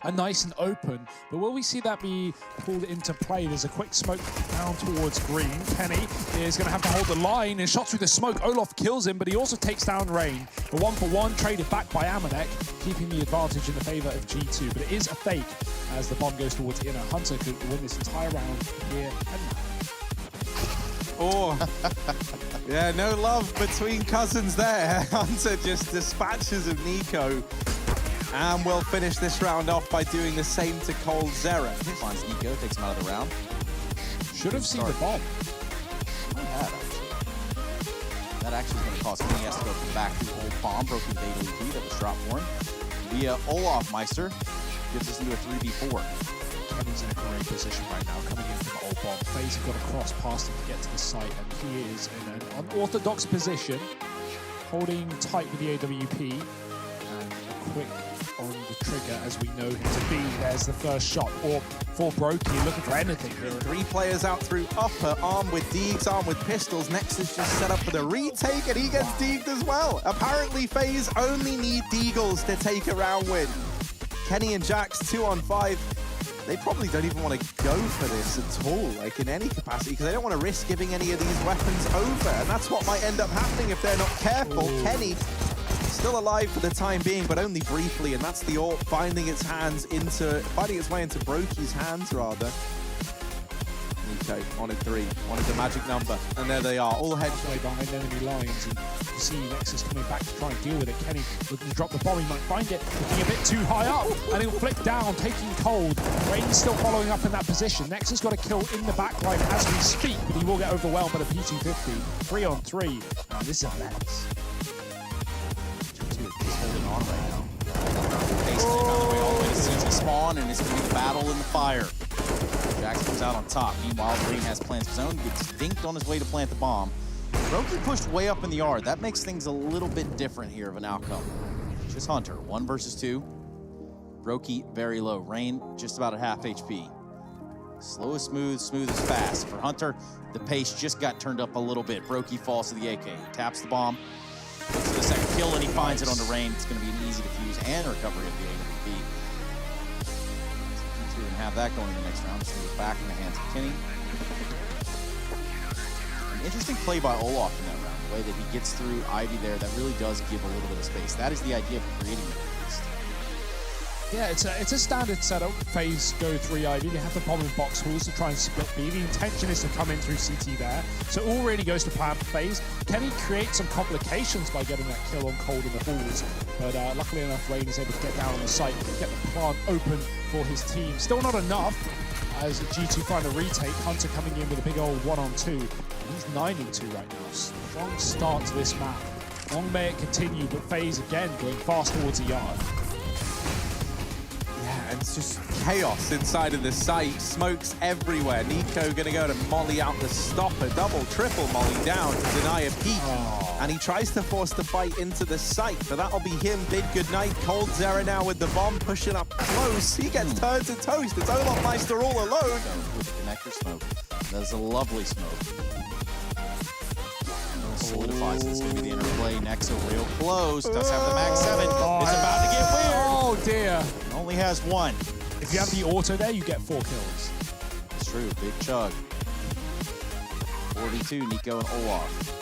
are nice and open. But will we see that be pulled into play? There's a quick smoke down towards green. Kenny is going to have to hold the line and shot through the smoke. Olaf kills him, but he also takes down Rain. The 1-for-1 traded back by Amanek, keeping the advantage in the favor of G2. But it is a fake as the bomb goes towards inner. Hunter could win this entire round here and now. Oh, yeah, no love between cousins there. Hunter just dispatches of Nico. And we'll finish this round off by doing the same to coldzera. Finds Nico, takes him out of the round. Should have seen the bomb. That actually is going to cost him. He has to go back to the old bomb. Broken fatally beat that was dropped for him. Via Olaf Meister gives us into a 3v4. Kenny's in a great position right now, coming in from the old bomb. Faze have got to cross past him to get to the site, and he is in an unorthodox position, holding tight with the AWP, and a quick on the trigger as we know him to be. There's the first shot, or for Brokey, looking for anything really. 3 players out through upper, armed with deegs, armed with pistols. Nexus just set up for the retake, and he gets deegged as well. Apparently, FaZe only need deagles to take a round win. Kenny and Jax 2-on-5. They probably don't even want to go for this at all, like in any capacity, because they don't want to risk giving any of these weapons over, and that's what might end up happening if they're not careful. Ooh. Kenny still alive for the time being, but only briefly, and that's the AWP finding its way into Brokey's hands, rather. Nico on a 3, wanted the magic number, and there they are, all headway behind enemy lines, and you see Nexus coming back to try and deal with it. Kenny looking to drop the bomb, he might find it, looking a bit too high up, and he'll flick down, taking cold. Rain's still following up in that position. Nexus got a kill in the back line as we speak, but he will get overwhelmed by the P250. 3-on-3. Now this is a mess. G2 is holding on right now. Faze Clan found their way all the way to CG spawn, and it's going to be the battle in the fire. Jax comes out on top. Meanwhile, Green has plans of his own. Gets dinked on his way to plant the bomb. Brokey pushed way up in the yard. That makes things a little bit different here of an outcome. Just Hunter, 1 versus 2. Brokey very low. Rain just about at half HP. Slow is smooth, smooth is fast. For Hunter, the pace just got turned up a little bit. Brokey falls to the AK. He taps the bomb. Looks for the second kill, and he finds it on the Rain. It's going to be an easy defuse and recovery of the AWP. And have that going in the next round. Just move it back in the hands of Kenny. An interesting play by Olaf in that round. The way that he gets through Ivy there, that really does give a little bit of space. That is the idea of creating it at least. Yeah, it's a standard setup. FaZe go 3 Ivy. They have the bomb in box halls to try and split B. The intention is to come in through CT there. So all really goes to plan for FaZe. Kenny creates some complications by getting that kill on cold in the halls. But luckily enough, Rain is able to get down on the site, get the plant open for his team. Still not enough as G2 find a retake. Hunter coming in with a big old 1-on-2. And he's 9-2 right now. Strong start to this map. Long may it continue, but FaZe again going fast towards the yard. And it's just chaos inside of the site. Smokes everywhere. Nico gonna go to molly out the stopper. Double, triple molly down to deny a peek. Oh. And he tries to force the fight into the site, but that'll be him. Bid goodnight. coldzera now with the bomb pushing up close. He gets turned to toast. It's Olaf Meister all alone. With the connector smoke. That's a lovely smoke. Solidifies. It's going to be the interplay. Nexo real close. Does have the max 7. It's about to get weird. Oh dear. Only has 1. If you have the auto there, you get 4 kills. That's true. Big chug. 42, Nico and Olaf.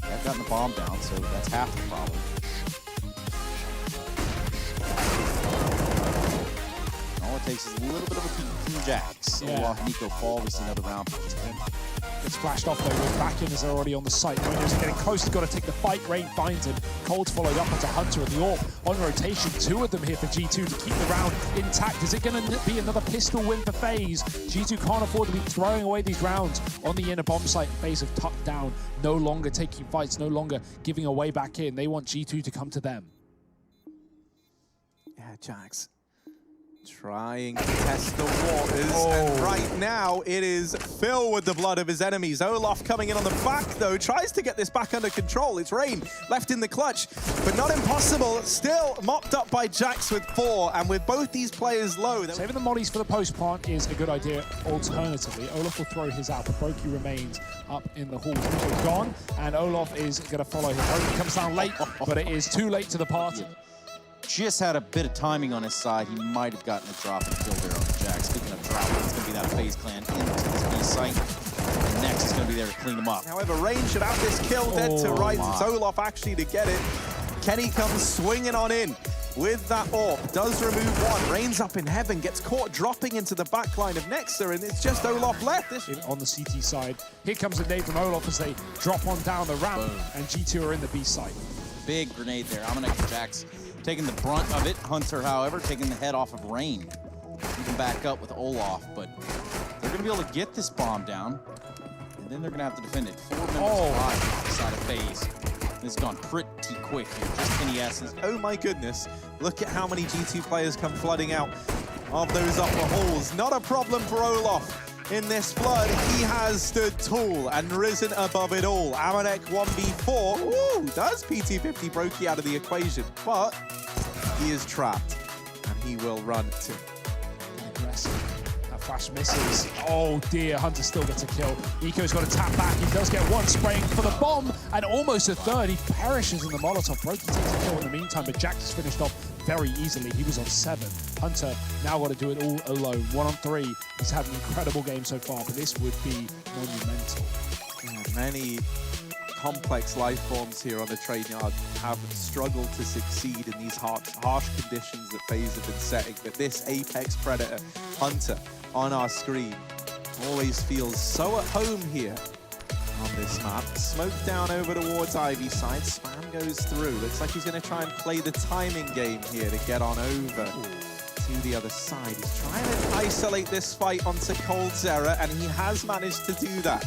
They've gotten the bomb down, so that's half the problem. All it takes is a little bit of a peek from Jax. Yeah. Olaf and Nico fall. We see another round from him. Gets flashed off though, with back in as they're already on the site. Windows are getting close, he's got to take the fight. Rain finds him. Cold's followed up onto Hunter and the AWP on rotation. 2 of them here for G2 to keep the round intact. Is it going to be another pistol win for FaZe? G2 can't afford to be throwing away these rounds on the inner bomb site. FaZe have tucked down, no longer taking fights, no longer giving away back in. They want G2 to come to them. Yeah, Jax trying to test the waters, and right now it is filled with the blood of his enemies. Olaf coming in on the back though, tries to get this back under control. It's Rain left in the clutch, but not impossible. Still mopped up by Jax with 4, and with both these players low. Saving the mollies for the post plant is a good idea. Alternatively, Olaf will throw his out, but Brokey remains up in the hall. Nico's gone, and Olaf is going to follow him. Brokey comes down late, but it is too late to the party. just had a bit of timing on his side. He might have gotten a drop and kill there on Jack. Speaking of drop, it's going to be that Faze Clan into this B site. And next is going to be there to clean him up. However, Rain should have this kill dead to rights. It's Olaf actually to get it. Kenny comes swinging on in with that AWP. Does remove one. Rain's up in heaven, gets caught dropping into the backline of Nexa, and it's just Olaf left. On the CT side, here comes a nade from Olaf as they drop on down the ramp, and G2 are in the B site. Big grenade there. Amanek and Jax taking the brunt of it. Hunter, however, taking the head off of Rain. He can back up with Olaf, but they're going to be able to get this bomb down, and then they're going to have to defend it. 4 minutes alive on the side of Faze. This has gone pretty quick here. Just Kenny Essence. Oh my goodness. Look at how many G2 players come flooding out of those upper halls. Not a problem for Olaf. In this flood, he has stood tall and risen above it all. Amanek 1v4. Ooh, does PT50 Brokey out of the equation, but he is trapped, and he will run to. Aggressive. That flash misses. Oh dear, Hunter still gets a kill. Nico's got to tap back. He does get one spraying for the bomb, and almost a third. He perishes in the Molotov. Brokey takes a kill in the meantime, but Jack is finished off very easily. He was on 7. Hunter now got to do it all alone. 1 on 3. He's had an incredible game so far, but this would be monumental. Yeah, many complex life forms here on the train yard have struggled to succeed in these harsh conditions that FaZe have been setting. But this apex predator, Hunter, on our screen, always feels so at home here on this map. Smoke down over towards Ivy side. Spam goes through. Looks like he's going to try and play the timing game here to get on over to the other side. He's trying to isolate this fight onto coldzera, and he has managed to do that.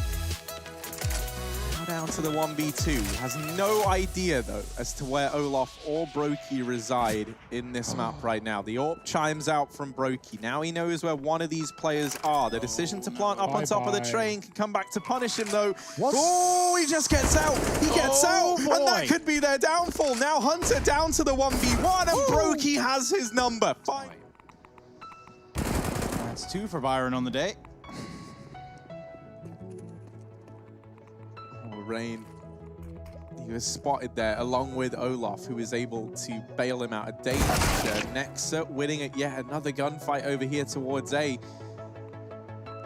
Now down to the 1v2. Has no idea, though, as to where Olaf or Brokey reside in this map right now. The AWP chimes out from Brokey. Now he knows where one of these players are. The decision to plant up on top of the train can come back to punish him, though. Oh, he just gets out. He gets out, and that could be their downfall. Now Hunter down to the 1v1, and Brokey has his number. Fine. That's 2 for Byron on the day. Rain, he was spotted there along with Olaf, who was able to bail him out of danger. Nexa winning at yet another gunfight over here towards A.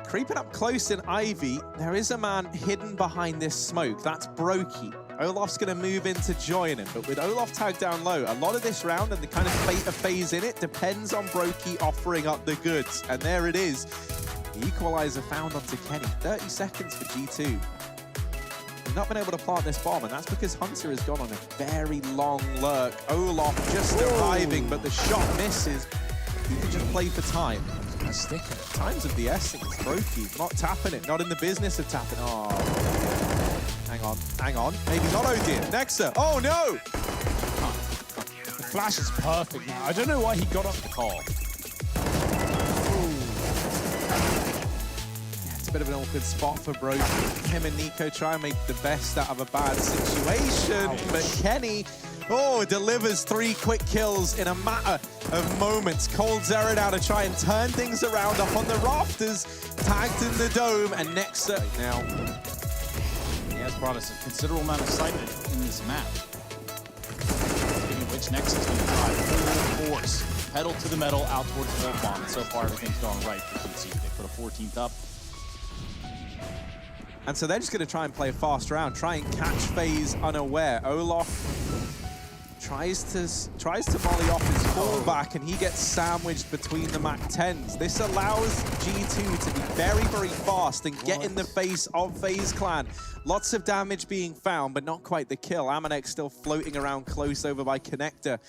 Creeping up close in Ivy, there is a man hidden behind this smoke. That's Brokey. Olaf's going to move in to join him, but with Olaf tagged down low, a lot of this round and the kind of fate of FaZe in it depends on Brokey offering up the goods. And there it is. The equalizer found onto Kenny. 30 seconds for G2. Not been able to plant this bomb, and that's because Hunter has gone on a very long lurk. Olaf just arriving, but the shot misses. He can just play for time. A sticker. Times of the essence. Brokey not tapping it, not in the business of tapping. Oh, hang on. Maybe not Odin. Nexa. Oh no! The flash is perfect now. I don't know why he got up the call. Bit of an awkward spot for Brokey. Him and Nico try and make the best out of a bad situation, but Kenny, delivers 3 quick kills in a matter of moments. coldzera now to try and turn things around up on the rafters, tagged in the dome, and Nexa now. He has brought us a considerable amount of excitement in this map. Speaking of which, Nexa's going to drive full force, pedal to the metal, out towards the gold bomb, and so far everything's gone right for PC. They put a 14th up. And so they're just going to try and play a fast round, try and catch FaZe unaware. Olaf tries to volley off his fallback, and he gets sandwiched between the MAC-10s. This allows G2 to be very, very fast and get in the face of Faze Clan. Lots of damage being found, but not quite the kill. Amanek still floating around close over by Connector.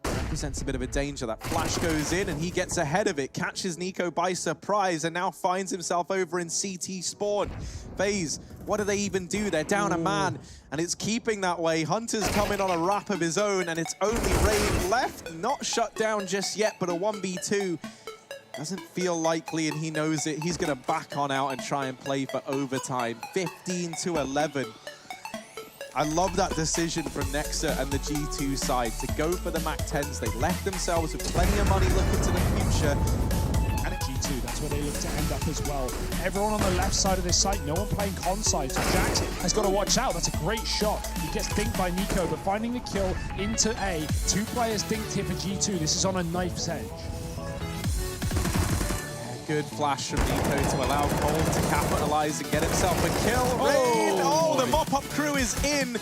Represents a bit of a danger. That flash goes in, and he gets ahead of it, catches Nico by surprise, and now finds himself over in CT spawn. FaZe, what do they even do? They're down a man, and it's keeping that way. Hunter's coming on a wrap of his own, and it's only Rain left. Not shut down just yet, but a 1v2 doesn't feel likely, and he knows it. He's going to back on out and try and play for overtime. 15-11. I love that decision from Nexa and the G2 side to go for the MAC-10s. They left themselves with plenty of money looking to the future. And at G2, that's where they look to end up as well. Everyone on the left side of this site, no one playing con side, so Jax has got to watch out. That's a great shot. He gets dinked by Nico, but finding the kill into A. 2 players dinked here for G2. This is on a knife's edge. Good flash from Nico to allow Cole to capitalize and get himself a kill. Rain! Oh, the mop-up crew is in.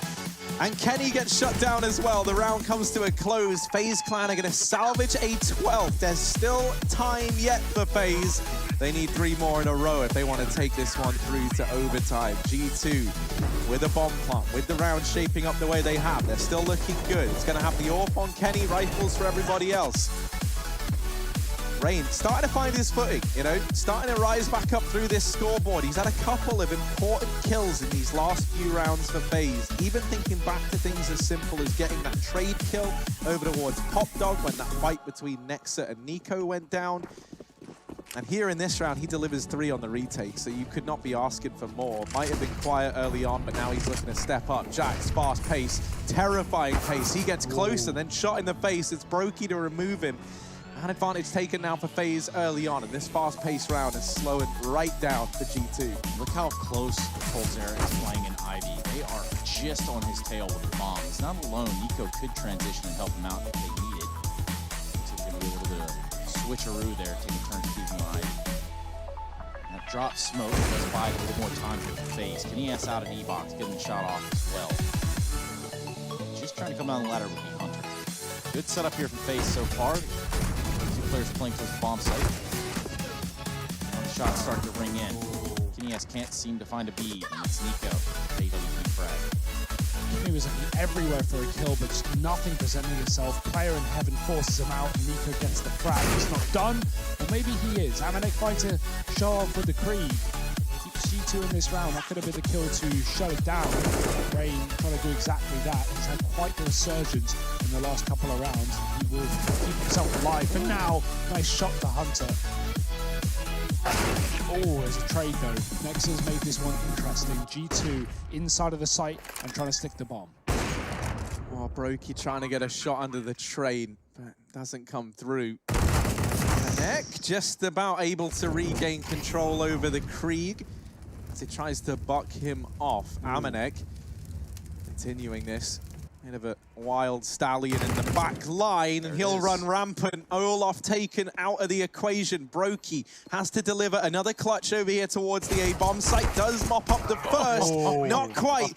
And Kenny gets shut down as well. The round comes to a close. Faze Clan are going to salvage a 12th. There's still time yet for Faze. They need 3 more in a row if they want to take this one through to overtime. G2 with a bomb plant, with the round shaping up the way they have. They're still looking good. It's going to have the AWP on Kenny, rifles for everybody else. Rain starting to find his footing, you know, starting to rise back up through this scoreboard. He's had a couple of important kills in these last few rounds for Faze. Even thinking back to things as simple as getting that trade kill over towards Pop Dog when that fight between Nexa and Nico went down. And here in this round, he delivers 3 on the retake, so you could not be asking for more. Might have been quiet early on, but now he's looking to step up. Jax, fast pace, terrifying pace. He gets closer, then shot in the face. It's Brokey to remove him. An advantage taken now for Faze early on, and this fast-paced round is slowing right down for G2. Look how close Colzera is playing in Ivy. They are just on his tail with the bomb. He's not alone. Nico could transition and help him out if they needed. So it's going to be a little bit of switcheroo there, take a turn keeping on Ivy. That drop smoke does buy a little more time for Faze. Can he ass out an E-box, getting the shot off as well? Just trying to come down the ladder with the Hunter. Good setup here from Faze so far. Players playing towards the bomb site. Now the shots start to ring in. Kenny can't seem to find a bead, and it's Nico. AWP frag. He was everywhere for a kill, but just nothing presenting itself. Player in heaven forces him out, and Nico gets the frag. He's not done, or maybe he is. Amanek trying to show off with the Creed. Keeps G2 in this round. That could have been the kill to shut it down. Rain trying to do exactly that. He's had quite the resurgence in the last couple of rounds. He will keep himself alive. For now, nice shot to Hunter. Oh, there's a trade though. Nexa's made this one interesting. G2 inside of the site and trying to stick the bomb. Oh, Brokey trying to get a shot under the train, but doesn't come through. Neck just about able to regain control over the Krieg as he tries to buck him off. Amanek continuing this. Bit of a wild stallion in the back line, and he'll run rampant. Olaf taken out of the equation. Brokey has to deliver another clutch over here towards the A-bomb site. Does mop up the first, not quite.